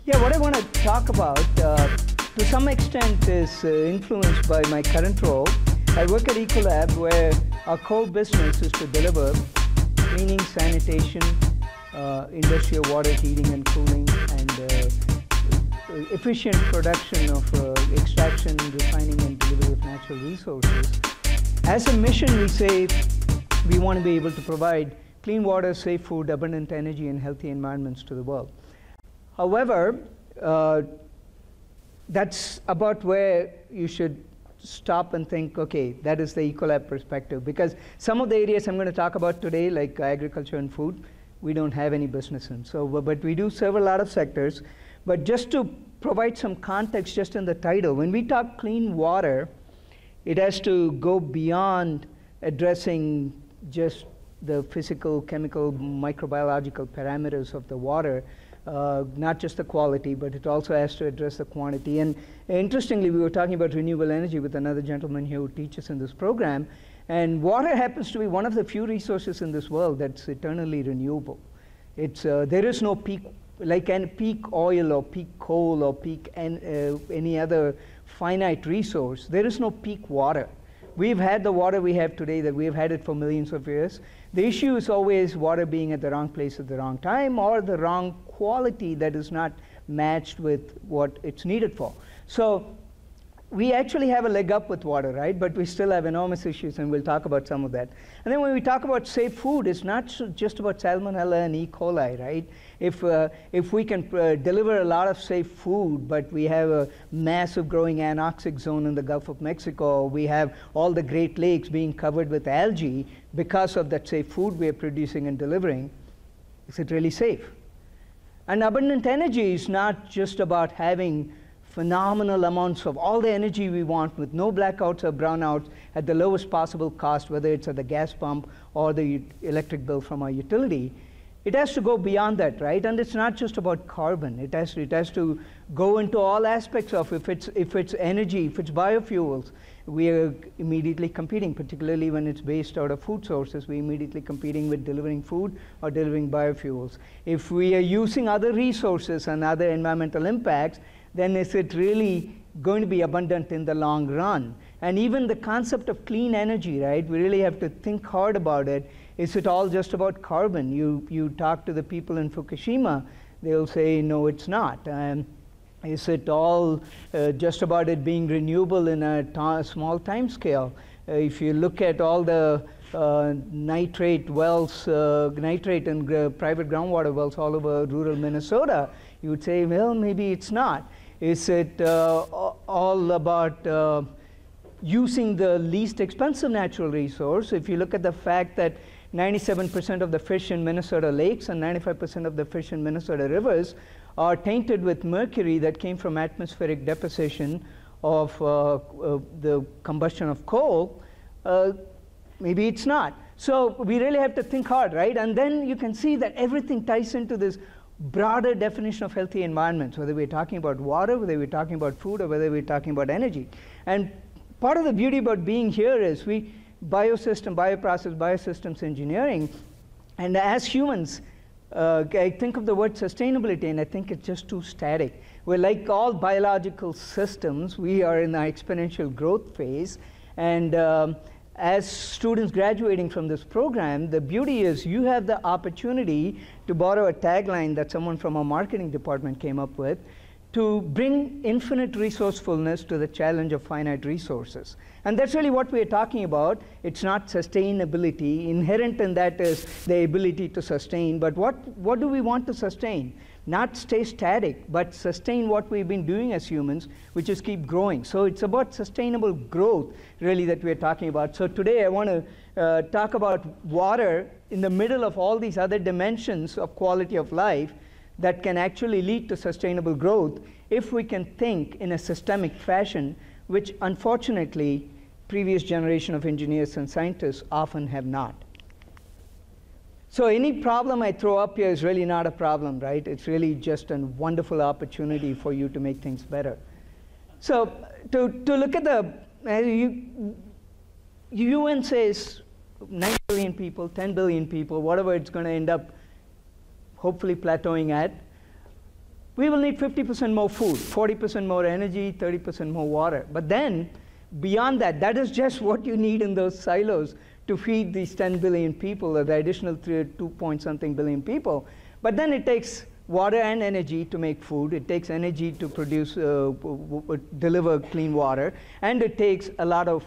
Yeah, what I want to talk about, to some extent, is influenced by my current role. I work at Ecolab, where our core business is to deliver cleaning, sanitation, industrial water heating and cooling, and efficient production of extraction, refining, and delivery of natural resources. As a mission, we say we want to be able to provide clean water, safe food, abundant energy, and healthy environments to the world. However, that's about where you should stop and think, okay, that is the Ecolab perspective. Because some of the areas I'm going to talk about today, like agriculture and food, we don't have any business in. So, but we do serve a lot of sectors. But just to provide some context just in the title, when we talk clean water, it has to go beyond addressing just the physical, chemical, microbiological parameters of the water. Not just the quality, but it also has to address the quantity. And interestingly, we were talking about renewable energy with another gentleman here who teaches in this program. And water happens to be one of the few resources in this world that's eternally renewable. It's, there is no peak, like peak oil or peak coal or peak any other finite resource. There is no peak water. We've had the water we have today, that we've had it for millions of years. The issue is always water being at the wrong place at the wrong time, or the wrong quality that is not matched with what it's needed for. So we actually have a leg up with water, right? But we still have enormous issues, and we'll talk about some of that. And then when we talk about safe food, it's not just about salmonella and E. coli, right? If we can deliver a lot of safe food, but we have a massive growing anoxic zone in the Gulf of Mexico, we have all the Great Lakes being covered with algae because of that safe food we are producing and delivering, is it really safe? And abundant energy is not just about having phenomenal amounts of all the energy we want with no blackouts or brownouts at the lowest possible cost, whether it's at the gas pump or the electric bill from our utility. It has to go beyond that, right? And it's not just about carbon. It has to go into all aspects of, if it's energy, if it's biofuels, we are immediately competing, particularly when it's based out of food sources. We're immediately competing with delivering food or delivering biofuels. If we are using other resources and other environmental impacts, then is it really going to be abundant in the long run? And even the concept of clean energy, right? We really have to think hard about it. Is it all just about carbon? You talk to the people in Fukushima, they'll say, no, it's not. Is it all just about it being renewable in a small time scale? If you look at all the nitrate wells, nitrate and private groundwater wells all over rural Minnesota, you would say, well, maybe it's not. Is it all about using the least expensive natural resource? If you look at the fact that 97% of the fish in Minnesota lakes and 95% of the fish in Minnesota rivers are tainted with mercury that came from atmospheric deposition of the combustion of coal, maybe it's not. So we really have to think hard, right? And then you can see that everything ties into this broader definition of healthy environments, whether we're talking about water, whether we're talking about food, or whether we're talking about energy. And part of the beauty about being here is biosystem, bioprocess, biosystems engineering, and as humans, I think of the word sustainability, and I think it's just too static. We're like all biological systems. We are in our exponential growth phase, and as students graduating from this program, the beauty is you have the opportunity to borrow a tagline that someone from our marketing department came up with, to bring infinite resourcefulness to the challenge of finite resources. And that's really what we're talking about. It's not sustainability. Inherent in that is the ability to sustain. But what do we want to sustain? Not stay static, but sustain what we've been doing as humans, which is keep growing. So it's about sustainable growth, really, that we're talking about. So today I want to talk about water in the middle of all these other dimensions of quality of life that can actually lead to sustainable growth if we can think in a systemic fashion, which unfortunately previous generation of engineers and scientists often have not. So any problem I throw up here is really not a problem, right? It's really just a wonderful opportunity for you to make things better. So to look at the, UN says 9 billion people, 10 billion people, whatever it's going to end up hopefully plateauing at. we will need 50% more food, 40% more energy, 30% more water. But then, beyond that, that is just what you need in those silos to feed these 10 billion people, or the additional 2-point-something billion people. But then it takes water and energy to make food. It takes energy to produce, deliver clean water. And it takes a lot of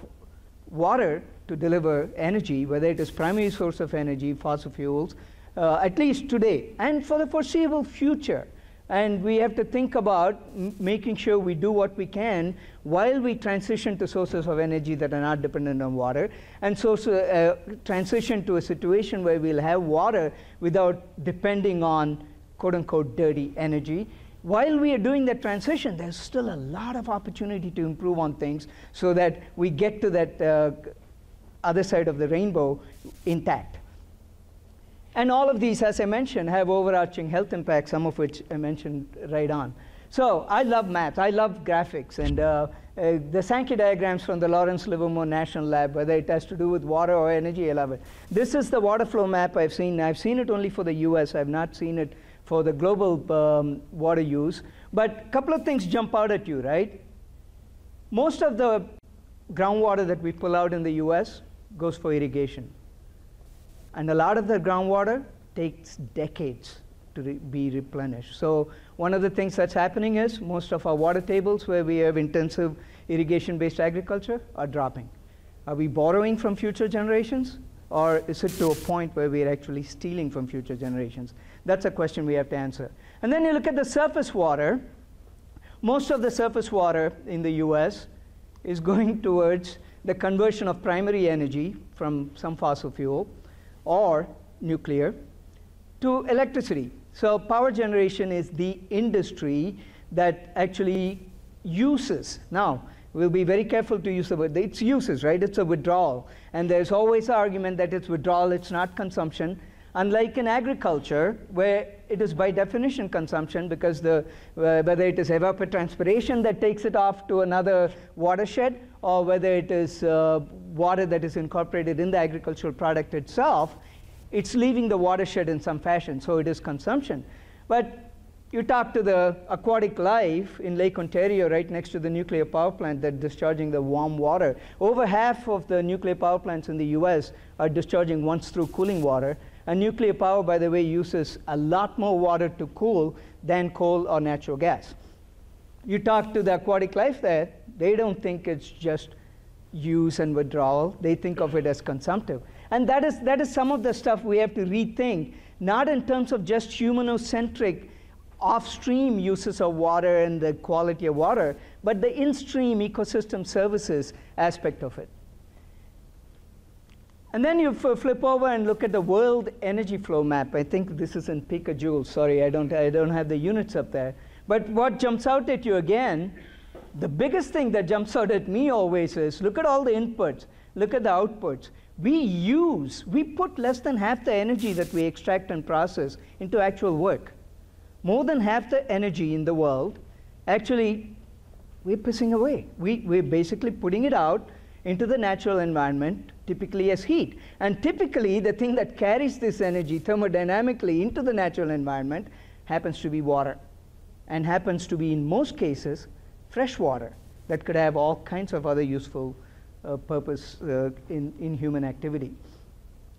water to deliver energy, whether it is primary source of energy, fossil fuels, at least today, and for the foreseeable future. And we have to think about making sure we do what we can while we transition to sources of energy that are not dependent on water, and so transition to a situation where we'll have water without depending on quote-unquote dirty energy. While we are doing that transition, there's still a lot of opportunity to improve on things so that we get to that other side of the rainbow intact. And all of these, as I mentioned, have overarching health impacts, some of which I mentioned right on. So I love math. I love graphics. And the Sankey diagrams from the Lawrence Livermore National Lab, whether it has to do with water or energy, I love it. This is the water flow map I've seen. I've seen it only for the US. I've not seen it for the global water use. But a couple of things jump out at you, right? Most of the groundwater that we pull out in the US goes for irrigation. And a lot of the groundwater takes decades to be replenished. So one of the things that's happening is most of our water tables where we have intensive irrigation-based agriculture are dropping. Are we borrowing from future generations? Or is it to a point where we're actually stealing from future generations? That's a question we have to answer. And then you look at the surface water. Most of the surface water in the US is going towards the conversion of primary energy from some fossil fuel or nuclear to electricity. So power generation is the industry that actually uses. Now, we'll be very careful to use the word. It's uses, right? It's a withdrawal. And there's always an argument that it's withdrawal, it's not consumption. Unlike in agriculture, where it is by definition consumption, because whether it is evapotranspiration that takes it off to another watershed, or whether it is water that is incorporated in the agricultural product itself, it's leaving the watershed in some fashion, so it is consumption. But you talk to the aquatic life in Lake Ontario, right next to the nuclear power plant that's discharging the warm water. Over half of the nuclear power plants in the US are discharging once through cooling water. And nuclear power, by the way, uses a lot more water to cool than coal or natural gas. You talk to the aquatic life there, they don't think it's just use and withdrawal. They think of it as consumptive. And that is some of the stuff we have to rethink, not in terms of just humanocentric offstream uses of water and the quality of water, but the in-stream ecosystem services aspect of it. And then you flip over and look at the world energy flow map. I think this is in picajoules. Sorry, I don't have the units up there. But what jumps out at you again, the biggest thing that jumps out at me always is, look at all the inputs, look at the outputs. We put less than half the energy that we extract and process into actual work. More than half the energy in the world, actually, we're pissing away. We're basically putting it out into the natural environment, typically as heat. And typically, the thing that carries this energy thermodynamically into the natural environment happens to be water, and happens to be, in most cases, fresh water that could have all kinds of other useful purpose in human activity.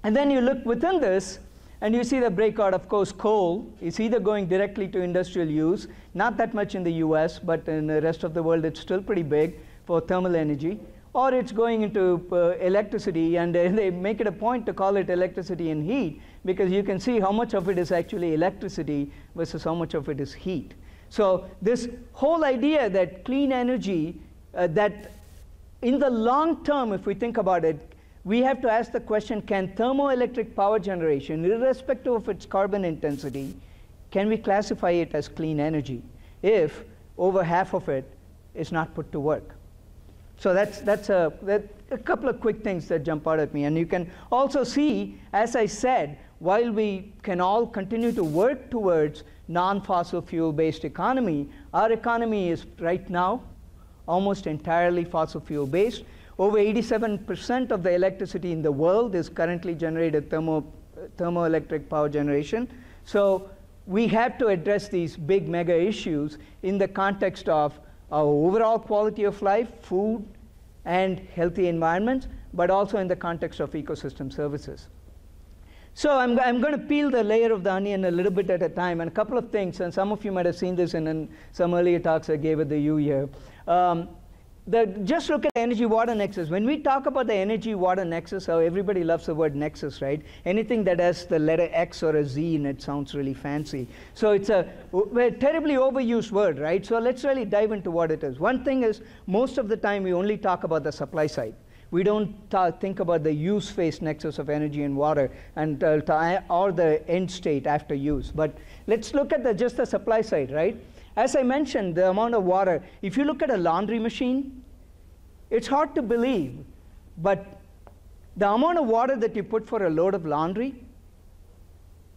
And then you look within this, and you see the breakout. Of course, coal is either going directly to industrial use, not that much in the US, but in the rest of the world, it's still pretty big for thermal energy, or it's going into electricity, and they make it a point to call it electricity and heat, because you can see how much of it is actually electricity versus how much of it is heat. So this whole idea that clean energy, that in the long term, if we think about it, we have to ask the question, can thermoelectric power generation, irrespective of its carbon intensity, can we classify it as clean energy if over half of it is not put to work? So that's a couple of quick things that jump out at me. And you can also see, as I said, while we can all continue to work towards non-fossil fuel-based economy, our economy is right now almost entirely fossil fuel-based. Over 87% of the electricity in the world is currently generated thermoelectric power generation. So we have to address these big mega issues in the context of our overall quality of life, food, and healthy environments, but also in the context of ecosystem services. So I'm going to peel the layer of the onion a little bit at a time, and a couple of things, and some of you might have seen this in some earlier talks I gave at the U year. Just look at the energy-water nexus. When we talk about the energy-water nexus, how everybody loves the word nexus, right? Anything that has the letter X or a Z in it sounds really fancy. So it's a terribly overused word, right? So let's really dive into what it is. One thing is, most of the time we only talk about the supply side. We don't think about the use phase nexus of energy and water, and or the end state after use. But let's look at just the supply side, right? As I mentioned, the amount of water, if you look at a laundry machine, it's hard to believe, but the amount of water that you put for a load of laundry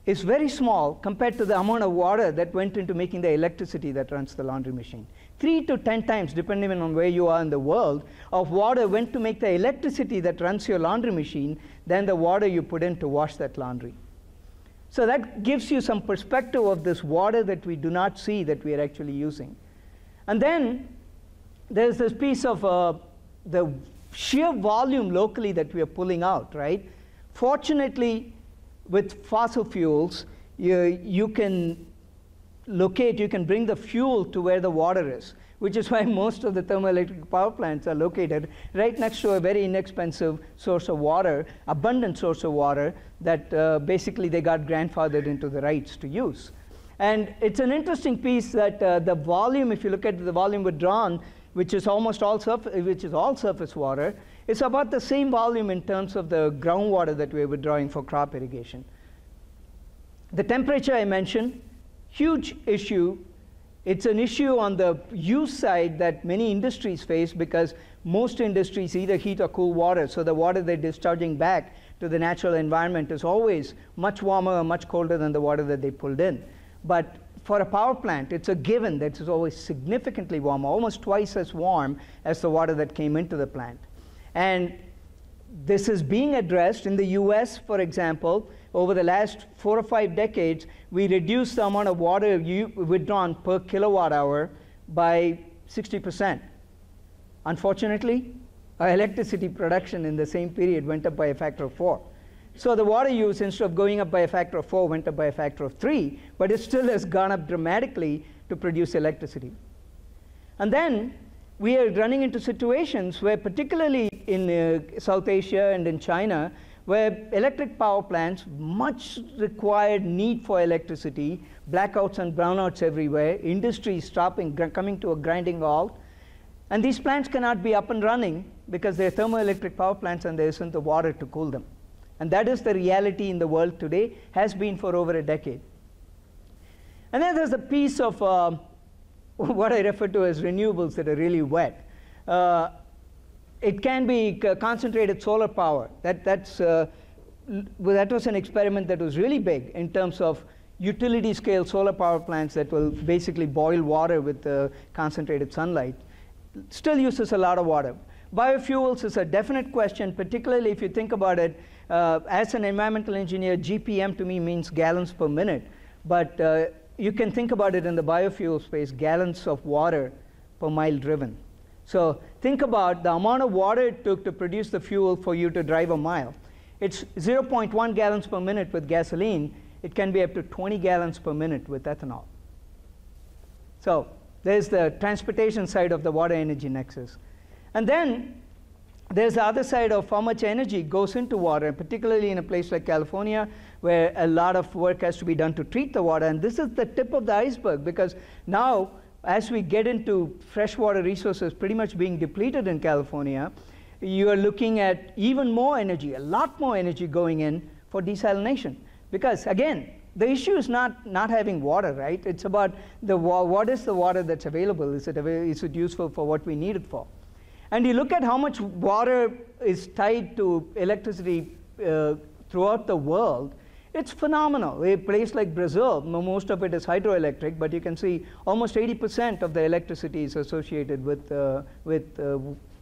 is very small compared to the amount of water that went into making the electricity that runs the laundry machine. 3 to 10 times, depending on where you are in the world, of water went to make the electricity that runs your laundry machine than the water you put in to wash that laundry. So that gives you some perspective of this water that we do not see that we are actually using. And then there's this piece of the sheer volume locally that we are pulling out, right? Fortunately, with fossil fuels, you can bring the fuel to where the water is, which is why most of the thermoelectric power plants are located right next to a very inexpensive source of water, abundant source of water, that basically they got grandfathered into the rights to use. And it's an interesting piece that the volume, if you look at the volume withdrawn, which is almost all surface water, it's about the same volume in terms of the groundwater that we're withdrawing for crop irrigation. The temperature I mentioned, huge issue. It's an issue on the use side that many industries face, because most industries either heat or cool water, so the water they're discharging back to the natural environment is always much warmer or much colder than the water that they pulled in. But for a power plant, it's a given that it's always significantly warmer, almost twice as warm as the water that came into the plant. And this is being addressed in the US, for example. Over the last 4 or 5 decades, we reduced the amount of water withdrawn per kilowatt hour by 60%. Unfortunately, our electricity production in the same period went up by a factor of 4. So the water use, instead of going up by a factor of 4, went up by a factor of 3, but it still has gone up dramatically to produce electricity. And then we are running into situations where, particularly in South Asia and in China, where electric power plants, much required need for electricity, blackouts and brownouts everywhere, industry stopping, coming to a grinding halt, and these plants cannot be up and running because they're thermoelectric power plants and there isn't the water to cool them. And that is the reality in the world today, has been for over a decade. And then there's a piece of what I refer to as renewables that are really wet. It can be concentrated solar power. That was an experiment that was really big in terms of utility scale solar power plants that will basically boil water with concentrated sunlight. Still uses a lot of water. Biofuels is a definite question, particularly if you think about it. As an environmental engineer, GPM to me means gallons per minute. But you can think about it in the biofuel space, gallons of water per mile driven. So think about the amount of water it took to produce the fuel for you to drive a mile. It's 0.1 gallons per minute with gasoline. It can be up to 20 gallons per minute with ethanol. So there's the transportation side of the water energy nexus. And then there's the other side of how much energy goes into water, particularly in a place like California, where a lot of work has to be done to treat the water. And this is the tip of the iceberg, because now, as we get into freshwater resources pretty much being depleted in California, you are looking at even more energy, a lot more energy going in for desalination. Because again, the issue is not having water, right? It's about what is the water that's available? Is it useful for what we need it for? And you look at how much water is tied to electricity throughout the world, it's phenomenal. A place like Brazil, most of it is hydroelectric, but you can see almost 80% of the electricity is associated with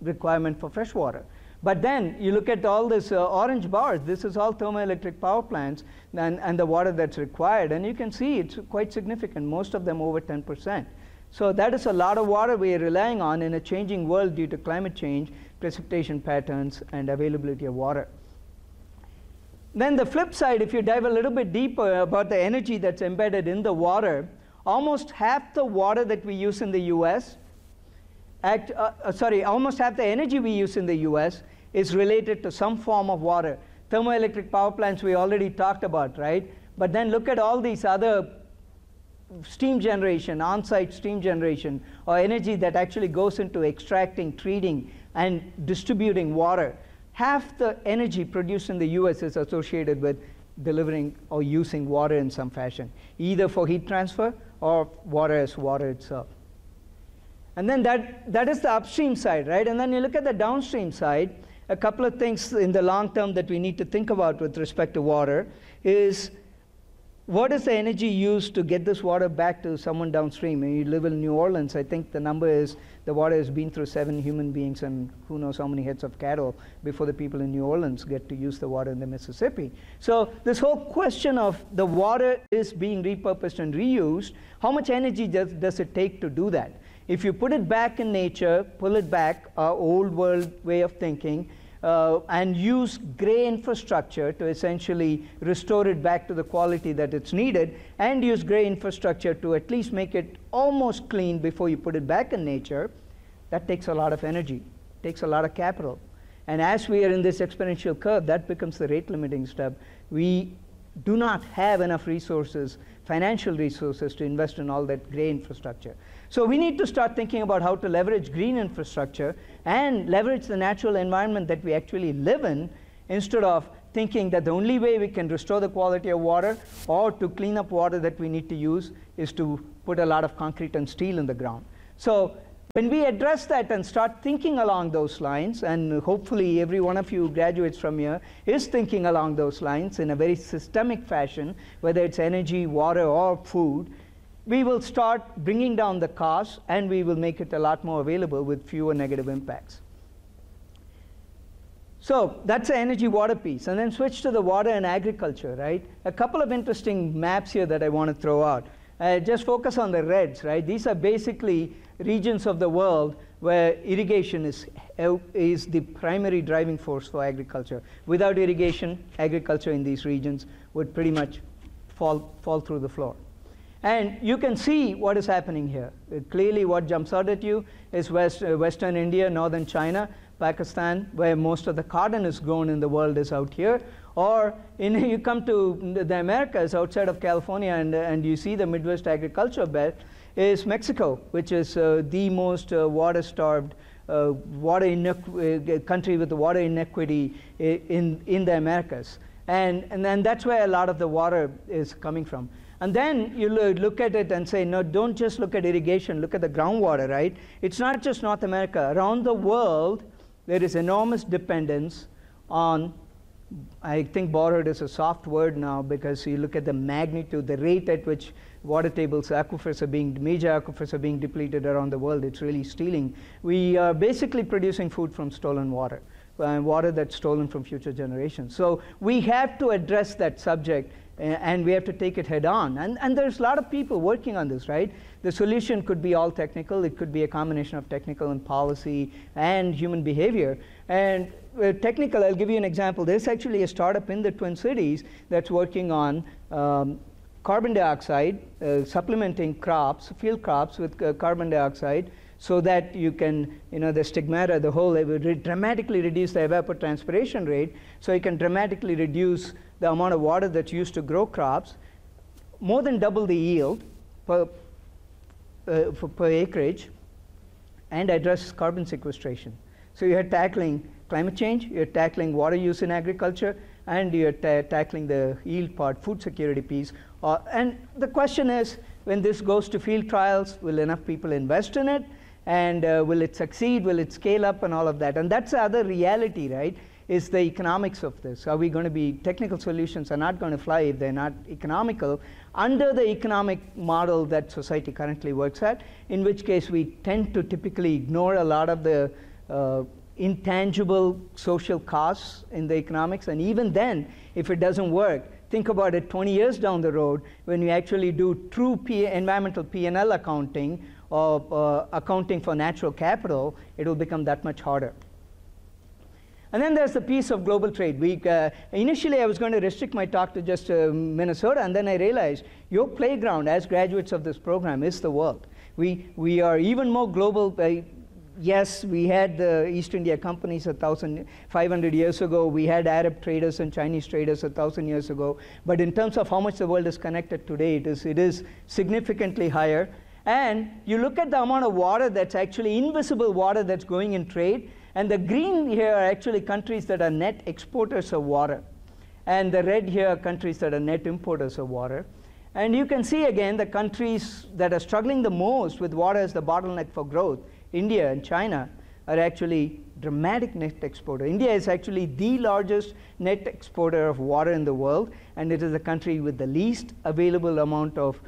requirement for fresh water. But then you look at all this orange bars, this is all thermoelectric power plants and the water that's required. And you can see it's quite significant, most of them over 10%. So that is a lot of water we are relying on in a changing world due to climate change, precipitation patterns, and availability of water. Then the flip side, if you dive a little bit deeper about the energy that's embedded in the water, almost half the water that we use in the US, almost half the energy we use in the US is related to some form of water. Thermoelectric power plants we already talked about, right? But then look at all these other steam generation, on-site steam generation, or energy that actually goes into extracting, treating, and distributing water. Half the energy produced in the US is associated with delivering or using water in some fashion, either for heat transfer or water as water itself. And then that is the upstream side, right? And then you look at the downstream side, a couple of things in the long term that we need to think about with respect to water is, what is the energy used to get this water back to someone downstream? And you live in New Orleans, I think the number is the water has been through 7 human beings and who knows how many heads of cattle before the people in New Orleans get to use the water in the Mississippi. So this whole question of the water is being repurposed and reused, how much energy does it take to do that? If you put it back in nature, pull it back, our old world way of thinking, and use gray infrastructure to essentially restore it back to the quality that it's needed, and use gray infrastructure to at least make it almost clean before you put it back in nature, that takes a lot of energy, takes a lot of capital. And as we are in this exponential curve, that becomes the rate limiting step. We do not have enough resources, financial resources, to invest in all that gray infrastructure. So we need to start thinking about how to leverage green infrastructure and leverage the natural environment that we actually live in, instead of thinking that the only way we can restore the quality of water or to clean up water that we need to use is to put a lot of concrete and steel in the ground. So when we address that and start thinking along those lines, and hopefully every one of you who graduates from here is thinking along those lines in a very systemic fashion, whether it's energy, water, or food, we will start bringing down the costs, and we will make it a lot more available with fewer negative impacts. So that's the energy water piece. And then switch to the water and agriculture, right? A couple of interesting maps here that I want to throw out. Just focus on the reds, right? These are basically regions of the world where irrigation is the primary driving force for agriculture. Without irrigation, agriculture in these regions would pretty much fall through the floor. And you can see what is happening here. Clearly what jumps out at you is Western India, Northern China, Pakistan, where most of the cotton is grown in the world, is out here. Or you come to the Americas outside of California, and you see the Midwest agriculture belt, is Mexico, which is the most water-starved country with the water inequity in the Americas. And then that's where a lot of the water is coming from. And then you look at it and say, no, don't just look at irrigation, look at the groundwater, right? It's not just North America. Around the world, there is enormous dependence on, I think borrowed is a soft word now, because you look at the magnitude, the rate at which water tables, major aquifers are being depleted around the world. It's really stealing. We are basically producing food from stolen water, water that's stolen from future generations. So we have to address that subject, and we have to take it head on. And there's a lot of people working on this, right? The solution could be all technical. It could be a combination of technical and policy and human behavior. And technical, I'll give you an example. There's actually a startup in the Twin Cities that's working on carbon dioxide, supplementing crops, field crops with carbon dioxide, so that you can, the stigmata, the whole, it would dramatically reduce the evapotranspiration rate, so you can dramatically reduce the amount of water that's used to grow crops, more than double the yield per acreage, and address carbon sequestration. So you're tackling climate change, you're tackling water use in agriculture, and you're tackling the yield part, food security piece. And the question is, when this goes to field trials, will enough people invest in it? And will it succeed? Will it scale up and all of that? And that's the other reality, right? Is the economics of this. Are we going to be, technical solutions are not going to fly if they're not economical under the economic model that society currently works at, in which case we tend to typically ignore a lot of the intangible social costs in the economics. And even then, if it doesn't work, think about it 20 years down the road when you actually do true environmental P&L accounting or accounting for natural capital, it will become that much harder. And then there's the piece of global trade. Initially, I was going to restrict my talk to just Minnesota, and then I realized your playground as graduates of this program is the world. We are even more global. Yes, we had the East India companies 1,500 years ago. We had Arab traders and Chinese traders 1,000 years ago. But in terms of how much the world is connected today, it is significantly higher. And you look at the amount of water that's actually invisible water that's going in trade. And the green here are actually countries that are net exporters of water. And the red here are countries that are net importers of water. And you can see again the countries that are struggling the most with water as the bottleneck for growth, India and China, are actually dramatic net exporter. India is actually the largest net exporter of water in the world, and it is the country with the least available amount of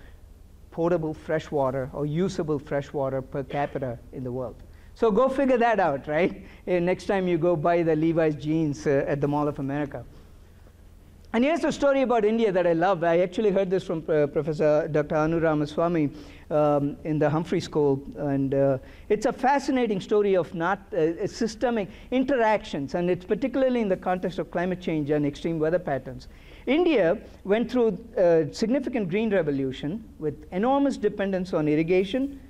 potable fresh water or usable fresh water per capita in the world. So go figure that out, right? Next time you go buy the Levi's jeans at the Mall of America. And here's a story about India that I love. I actually heard this from Professor Dr. Anu Ramaswamy in the Humphrey School. And it's a fascinating story of systemic interactions, and it's particularly in the context of climate change and extreme weather patterns. India went through a significant green revolution with enormous dependence on irrigation,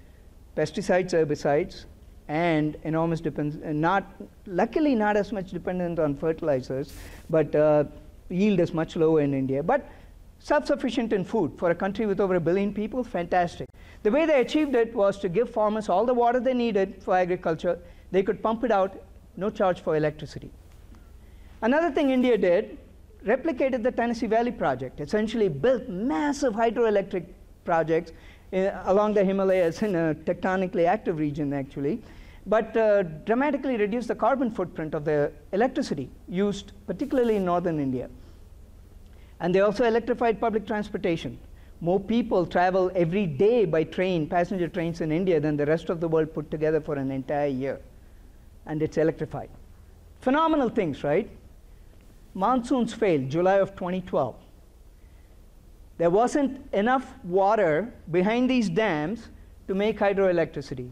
pesticides, herbicides, and enormous dependence, luckily not as much dependent on fertilizers, but yield is much lower in India, but self-sufficient in food. For a country with over 1 billion people, fantastic. The way they achieved it was to give farmers all the water they needed for agriculture. They could pump it out, no charge for electricity. Another thing India did, replicated the Tennessee Valley Project, essentially built massive hydroelectric projects along the Himalayas in a tectonically active region, actually, but dramatically reduced the carbon footprint of the electricity used, particularly in northern India. And they also electrified public transportation. More people travel every day by train, passenger trains in India than the rest of the world put together for an entire year. And it's electrified. Phenomenal things, right? Monsoons failed, July of 2012. There wasn't enough water behind these dams to make hydroelectricity.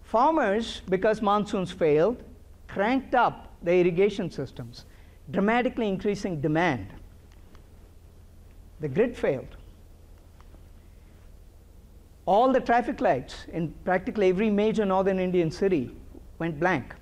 Farmers, because monsoons failed, cranked up the irrigation systems, dramatically increasing demand. The grid failed. All the traffic lights in practically every major northern Indian city went blank.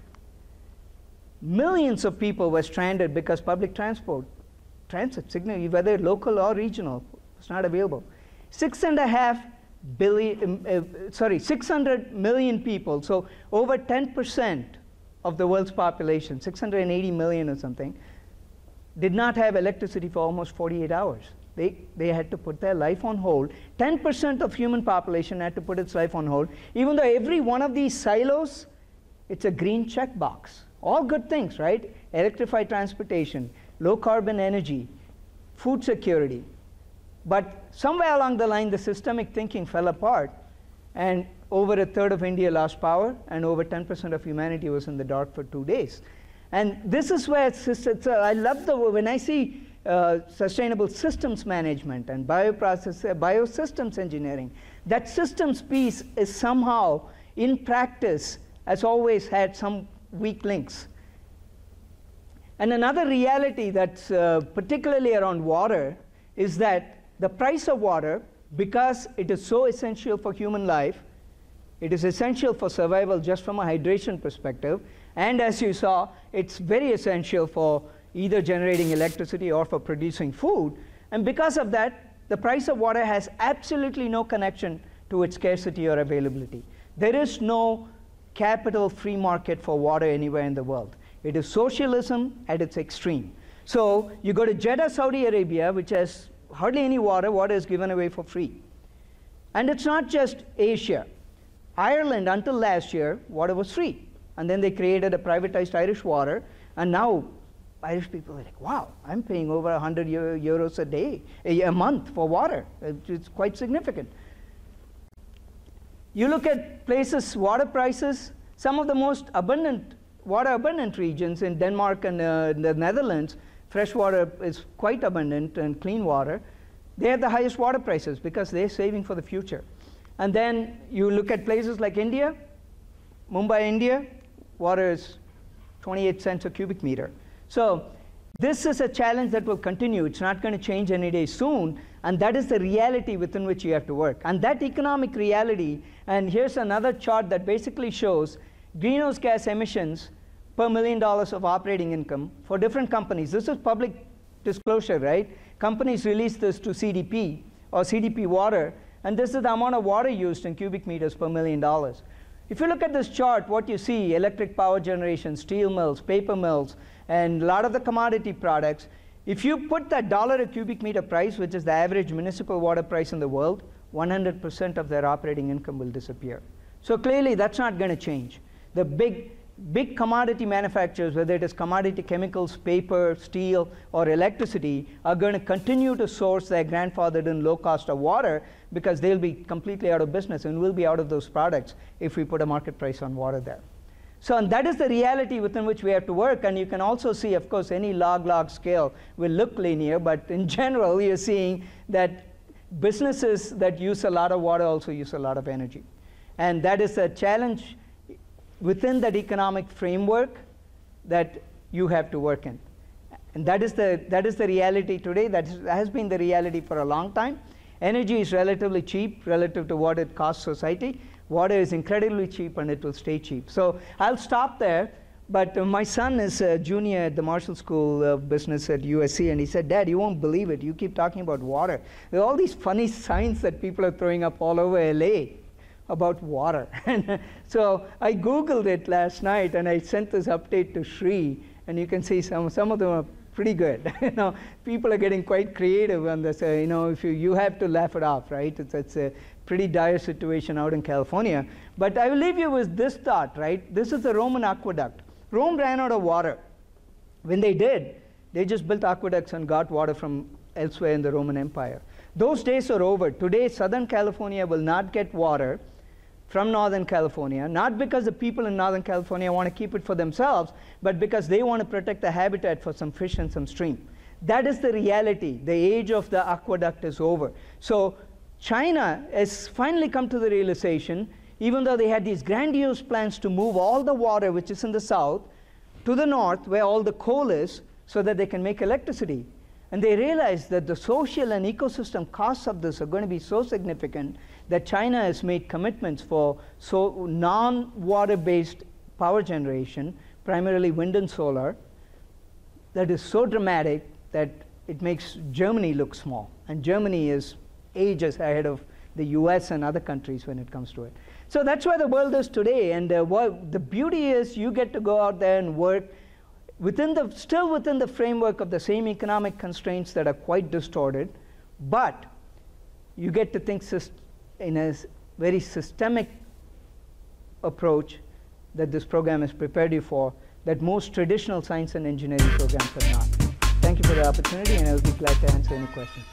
Millions of people were stranded because public transit signal, whether local or regional, was not available. 600 million people, so over 10% of the world's population, 680 million or something, did not have electricity for almost 48 hours. They had to put their life on hold. 10% of human population had to put its life on hold, even though every one of these silos, it's a green checkbox. All good things, right? Electrified transportation, low carbon energy, food security. But somewhere along the line, the systemic thinking fell apart, and over 1/3 of India lost power, and over 10% of humanity was in the dark for 2 days. And this is where I love when I see sustainable systems management and biosystems engineering. That systems piece is somehow, in practice, has always had some weak links. And another reality that's particularly around water is that the price of water, because it is so essential for human life, it is essential for survival just from a hydration perspective, and as you saw, it's very essential for either generating electricity or for producing food, and because of that, the price of water has absolutely no connection to its scarcity or availability. There is no capital free market for water anywhere in the world. It is socialism at its extreme. So you go to Jeddah, Saudi Arabia, which has hardly any water. Water is given away for free. And it's not just Asia. Ireland, until last year, water was free. And then they created a privatized Irish water, and now Irish people are like, wow, I'm paying over 100 euros a day, a month for water. It's quite significant. You look at places, water prices, some of the most abundant, water-abundant regions in Denmark and the Netherlands, fresh water is quite abundant and clean water. They have the highest water prices because they're saving for the future. And then you look at places like India, Mumbai, India, water is 28 cents a cubic meter. So this is a challenge that will continue. It's not going to change any day soon. And that is the reality within which you have to work. And that economic reality, and here's another chart that basically shows greenhouse gas emissions per $1 million of operating income for different companies. This is public disclosure, right? Companies release this to CDP or CDP water, and this is the amount of water used in cubic meters per $1 million. If you look at this chart, what you see, electric power generation, steel mills, paper mills, and a lot of the commodity products, if you put that $1 a cubic meter price, which is the average municipal water price in the world, 100% of their operating income will disappear. So clearly, that's not going to change. The big commodity manufacturers, whether it is commodity chemicals, paper, steel, or electricity, are going to continue to source their grandfathered in low cost of water because they'll be completely out of business and will be out of those products if we put a market price on water there. So and that is the reality within which we have to work. And you can also see, of course, any log scale will look linear, but in general, you're seeing that businesses that use a lot of water also use a lot of energy. And that is a challenge within that economic framework that you have to work in. And that is the reality today. That has been the reality for a long time. Energy is relatively cheap relative to what it costs society. Water is incredibly cheap, and it will stay cheap. So I'll stop there. But my son is a junior at the Marshall School of Business at USC, and he said, "Dad, you won't believe it. You keep talking about water. There are all these funny signs that people are throwing up all over LA about water." And so I Googled it last night, and I sent this update to Sri, and you can see some of them are pretty good. You know, people are getting quite creative on this. You know, if you have to laugh it off, right? It's a pretty dire situation out in California. But I will leave you with this thought, right? This is the Roman aqueduct. Rome ran out of water. When they did, they just built aqueducts and got water from elsewhere in the Roman Empire. Those days are over. Today, Southern California will not get water from Northern California, not because the people in Northern California want to keep it for themselves, but because they want to protect the habitat for some fish and some stream. That is the reality. The age of the aqueduct is over. So China has finally come to the realization, even though they had these grandiose plans to move all the water, which is in the south, to the north, where all the coal is, so that they can make electricity. And they realized that the social and ecosystem costs of this are going to be so significant that China has made commitments for non-water-based power generation, primarily wind and solar, that is so dramatic that it makes Germany look small. And Germany is ages ahead of the US and other countries when it comes to it. So that's where the world is today. And the beauty is you get to go out there and work still within the framework of the same economic constraints that are quite distorted, but you get to think in a very systemic approach that this program has prepared you for, that most traditional science and engineering programs have not. Thank you for the opportunity, and I'll be glad to answer any questions.